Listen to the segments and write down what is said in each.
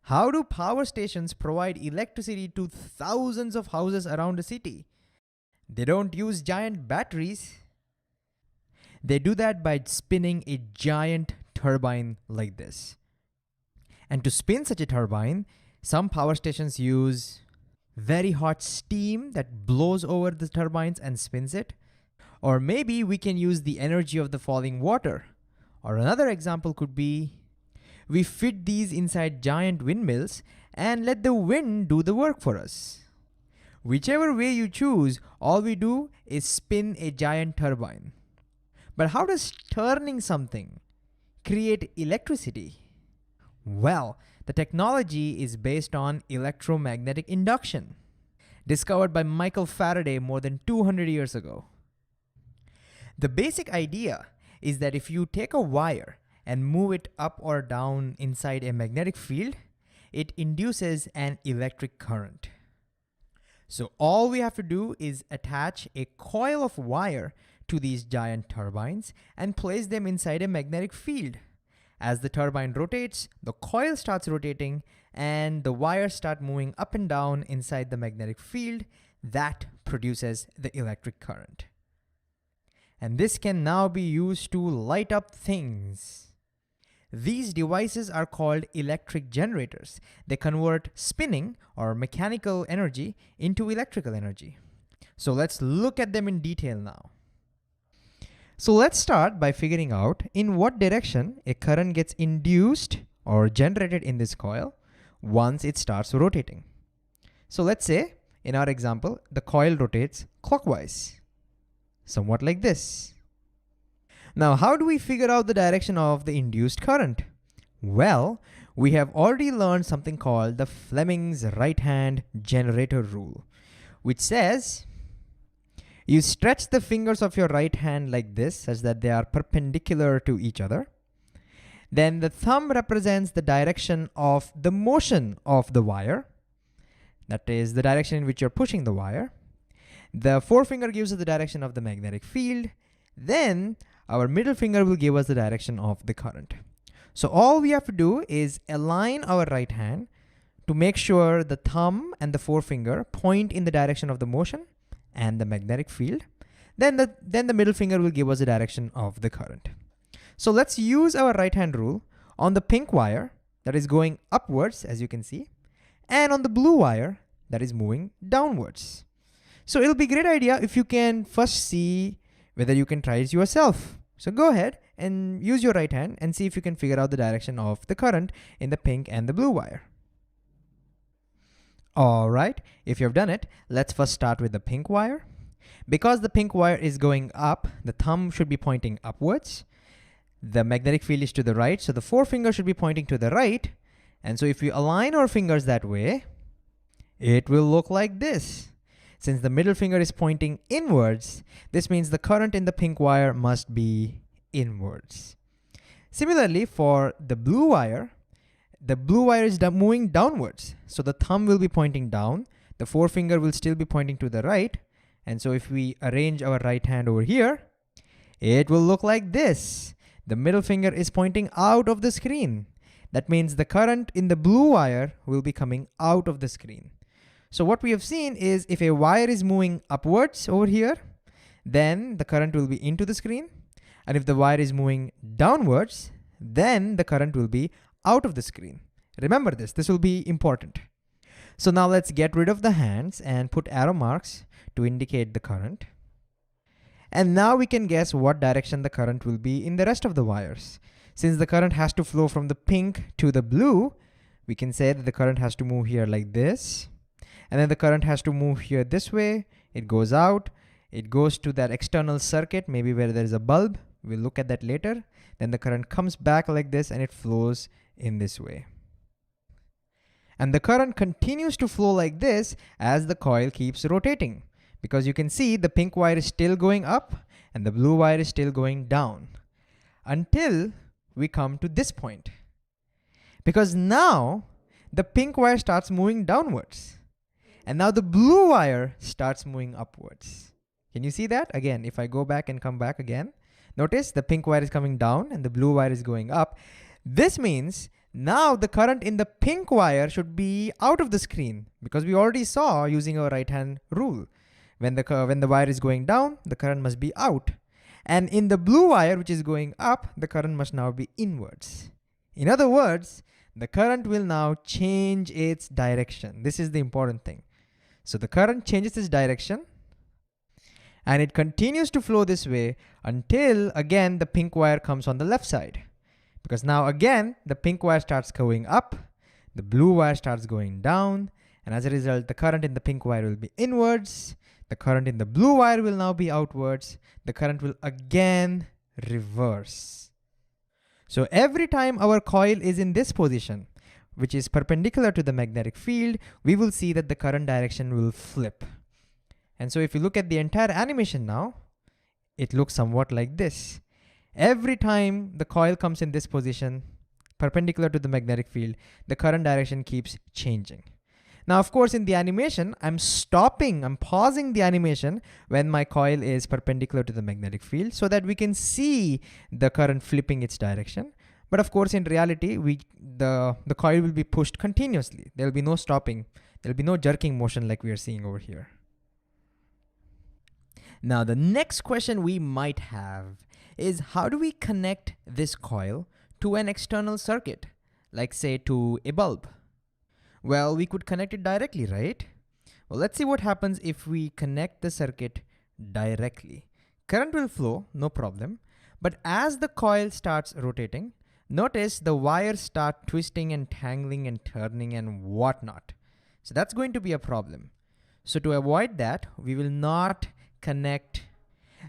How do power stations provide electricity to thousands of houses around a city? They don't use giant batteries. They do that by spinning a giant turbine like this. And to spin such a turbine, some power stations use very hot steam that blows over the turbines and spins it. Or maybe we can use the energy of the falling water. Or another example could be we fit these inside giant windmills and let the wind do the work for us. Whichever way you choose, all we do is spin a giant turbine. But how does turning something create electricity? Well, the technology is based on electromagnetic induction, discovered by Michael Faraday more than 200 years ago. The basic idea is that if you take a wire and move it up or down inside a magnetic field, it induces an electric current. So all we have to do is attach a coil of wire to these giant turbines and place them inside a magnetic field. As the turbine rotates, the coil starts rotating and the wires start moving up and down inside the magnetic field. That produces the electric current. And this can now be used to light up things. These devices are called electric generators. They convert spinning or mechanical energy into electrical energy. So let's look at them in detail now. So let's start by figuring out in what direction a current gets induced or generated in this coil once it starts rotating. So let's say, in our example, the coil rotates clockwise, somewhat like this. Now, how do we figure out the direction of the induced current? Well, we have already learned something called the Fleming's right-hand generator rule, which says you stretch the fingers of your right hand like this, such that they are perpendicular to each other. Then the thumb represents the direction of the motion of the wire. That is the direction in which you're pushing the wire. The forefinger gives us the direction of the magnetic field. Then our middle finger will give us the direction of the current. So all we have to do is align our right hand to make sure the thumb and the forefinger point in the direction of the motion and the magnetic field. Then the middle finger will give us the direction of the current. So let's use our right hand rule on the pink wire that is going upwards, as you can see, and on the blue wire that is moving downwards. So it'll be a great idea if you can first see whether you can try it yourself. So go ahead and use your right hand and see if you can figure out the direction of the current in the pink and the blue wire. All right, if you've done it, let's first start with the pink wire. Because the pink wire is going up, the thumb should be pointing upwards. The magnetic field is to the right, so the forefinger should be pointing to the right. And so if we align our fingers that way, it will look like this. Since the middle finger is pointing inwards, this means the current in the pink wire must be inwards. Similarly, for the blue wire is moving downwards. So the thumb will be pointing down. The forefinger will still be pointing to the right. And so if we arrange our right hand over here, it will look like this. The middle finger is pointing out of the screen. That means the current in the blue wire will be coming out of the screen. So what we have seen is if a wire is moving upwards over here, then the current will be into the screen. And if the wire is moving downwards, then the current will be out of the screen. Remember this will be important. So now let's get rid of the hands and put arrow marks to indicate the current. And now we can guess what direction the current will be in the rest of the wires. Since the current has to flow from the pink to the blue, we can say that the current has to move here like this. And then the current has to move here this way. It goes out. It goes to that external circuit, maybe where there is a bulb. We'll look at that later. Then the current comes back like this and it flows in this way. And the current continues to flow like this as the coil keeps rotating. Because you can see the pink wire is still going up and the blue wire is still going down. Until we come to this point. Because now the pink wire starts moving downwards. And now the blue wire starts moving upwards. Can you see that? Again, if I go back and come back again, notice the pink wire is coming down and the blue wire is going up. This means Now the current in the pink wire should be out of the screen, because we already saw using our right hand rule. When the wire is going down, the current must be out. And in the blue wire, which is going up, the current must now be inwards. In other words, the current will now change its direction. This is the important thing. So the current changes its direction, and it continues to flow this way until, again, the pink wire comes on the left side. Because now, again, the pink wire starts going up, the blue wire starts going down, and as a result, the current in the pink wire will be inwards, the current in the blue wire will now be outwards, the current will again reverse. So every time our coil is in this position, which is perpendicular to the magnetic field, we will see that the current direction will flip. And so if you look at the entire animation now, it looks somewhat like this. Every time the coil comes in this position, perpendicular to the magnetic field, the current direction keeps changing. Now, of course, in the animation, I'm pausing the animation when my coil is perpendicular to the magnetic field so that we can see the current flipping its direction. But of course, in reality, the coil will be pushed continuously. There will be no stopping. There will be no jerking motion like we are seeing over here. Now, the next question we might have is, how do we connect this coil to an external circuit, like say to a bulb? Well, we could connect it directly, right? Well, let's see what happens if we connect the circuit directly. Current will flow, no problem. But as the coil starts rotating, notice the wires start twisting and tangling and turning and whatnot. So that's going to be a problem. So to avoid that, we will not connect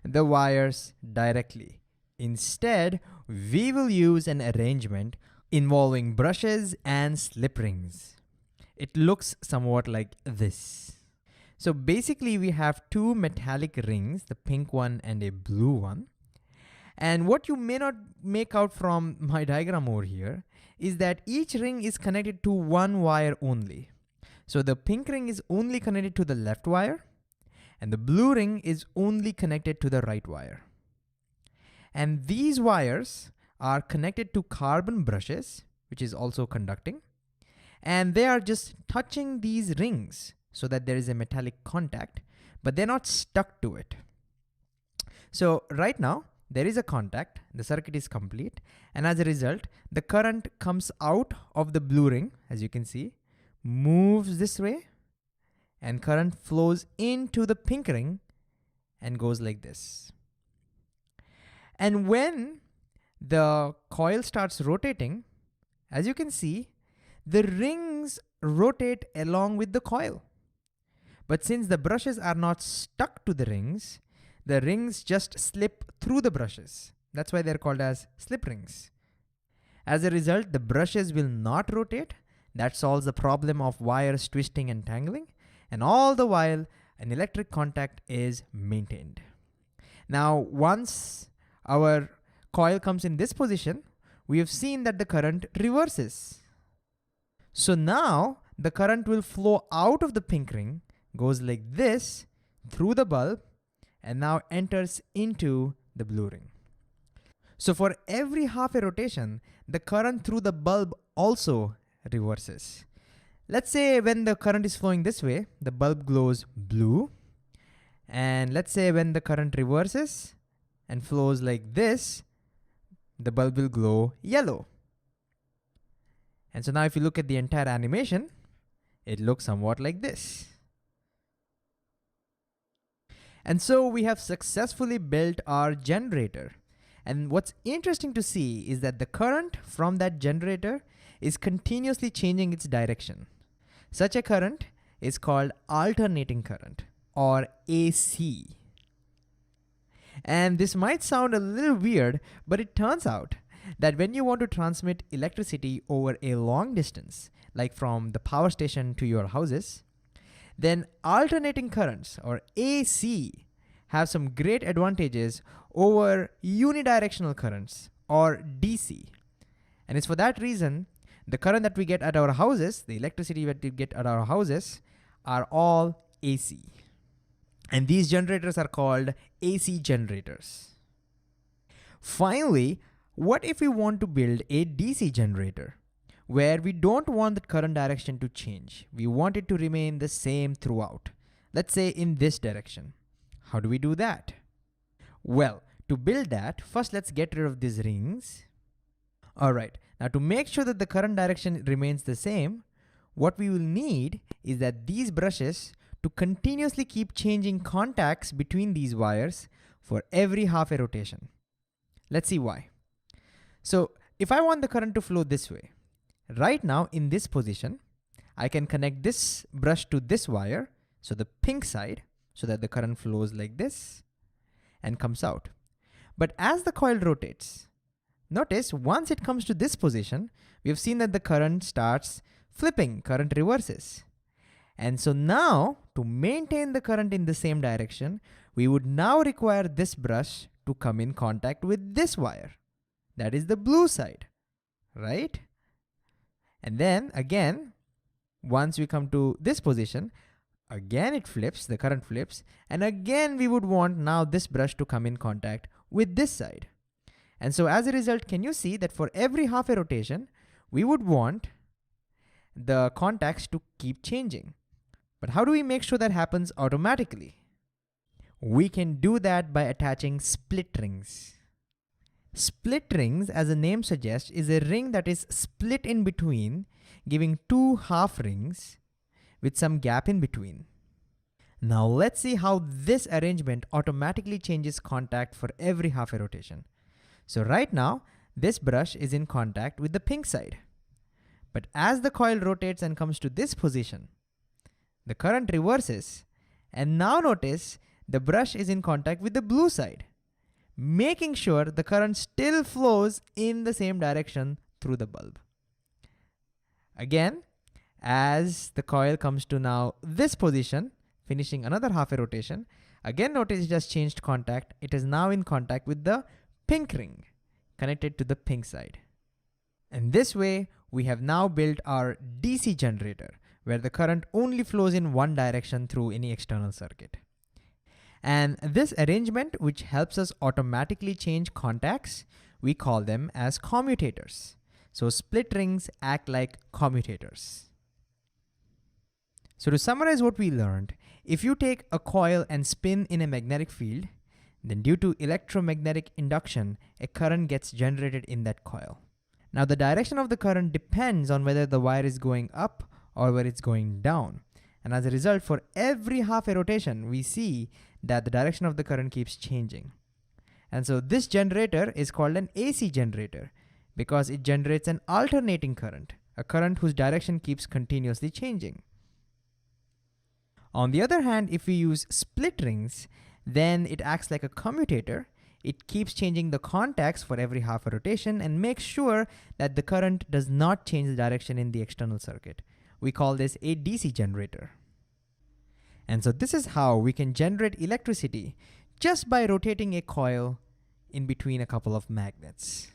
the wires directly. Instead, we will use an arrangement involving brushes and slip rings. It looks somewhat like this. So basically, we have two metallic rings, the pink one and a blue one. And what you may not make out from my diagram over here is that each ring is connected to one wire only. So the pink ring is only connected to the left wire, and the blue ring is only connected to the right wire. And these wires are connected to carbon brushes, which is also conducting. And they are just touching these rings so that there is a metallic contact, but they're not stuck to it. So right now, there is a contact, the circuit is complete, and as a result, the current comes out of the blue ring, as you can see, moves this way, and current flows into the pink ring and goes like this. And when the coil starts rotating, as you can see, the rings rotate along with the coil. But since the brushes are not stuck to the rings just slip through the brushes. That's why they're called as slip rings. As a result, the brushes will not rotate. That solves the problem of wires twisting and tangling. And all the while, an electric contact is maintained. Now, once our coil comes in this position, we have seen that the current reverses. So now the current will flow out of the pink ring, goes like this through the bulb, and now enters into the blue ring. So for every half a rotation, the current through the bulb also reverses. Let's say when the current is flowing this way, the bulb glows blue. And let's say when the current reverses and flows like this, the bulb will glow yellow. And so now if you look at the entire animation, it looks somewhat like this. And so we have successfully built our generator. And what's interesting to see is that the current from that generator is continuously changing its direction. Such a current is called alternating current, or AC. And this might sound a little weird, but it turns out that when you want to transmit electricity over a long distance, like from the power station to your houses, then alternating currents, or AC, have some great advantages over unidirectional currents, or DC. And it's for that reason the current that we get at our houses, the electricity that we get at our houses, are all AC. And these generators are called AC generators. Finally, what if we want to build a DC generator? where we don't want the current direction to change. We want it to remain the same throughout. Let's say in this direction. How do we do that? Well, to build that, first let's get rid of these rings. All right, now to make sure that the current direction remains the same, what we will need is that these brushes to continuously keep changing contacts between these wires for every half a rotation. Let's see why. So if I want the current to flow this way, right now in this position, I can connect this brush to this wire, so the pink side, so that the current flows like this and comes out. But as the coil rotates, notice once it comes to this position, we have seen that the current starts flipping, current reverses. And so now, to maintain the current in the same direction, we would now require this brush to come in contact with this wire. That is the blue side, right? And then again, once we come to this position, again it flips, the current flips, and again we would want now this brush to come in contact with this side. And so as a result, can you see that for every half a rotation, we would want the contacts to keep changing. But how do we make sure that happens automatically? We can do that by attaching split rings. Split rings, as the name suggests, is a ring that is split in between, giving two half rings with some gap in between. Now let's see how this arrangement automatically changes contact for every half a rotation. So right now, this brush is in contact with the pink side. But as the coil rotates and comes to this position, the current reverses, and now notice the brush is in contact with the blue side, making sure the current still flows in the same direction through the bulb. Again, as the coil comes to now this position, finishing another half a rotation, again notice it has changed contact. It is now in contact with the pink ring, connected to the pink side. And this way, we have now built our DC generator, where the current only flows in one direction through any external circuit. And this arrangement, which helps us automatically change contacts, we call them as commutators. So split rings act like commutators. So to summarize what we learned, if you take a coil and spin in a magnetic field, then due to electromagnetic induction, a current gets generated in that coil. Now the direction of the current depends on whether the wire is going up or whether it's going down. And as a result, for every half a rotation, we see that the direction of the current keeps changing. And so this generator is called an AC generator because it generates an alternating current, a current whose direction keeps continuously changing. On the other hand, if we use split rings, then it acts like a commutator. It keeps changing the contacts for every half a rotation and makes sure that the current does not change the direction in the external circuit. We call this a DC generator. And so this is how we can generate electricity just by rotating a coil in between a couple of magnets.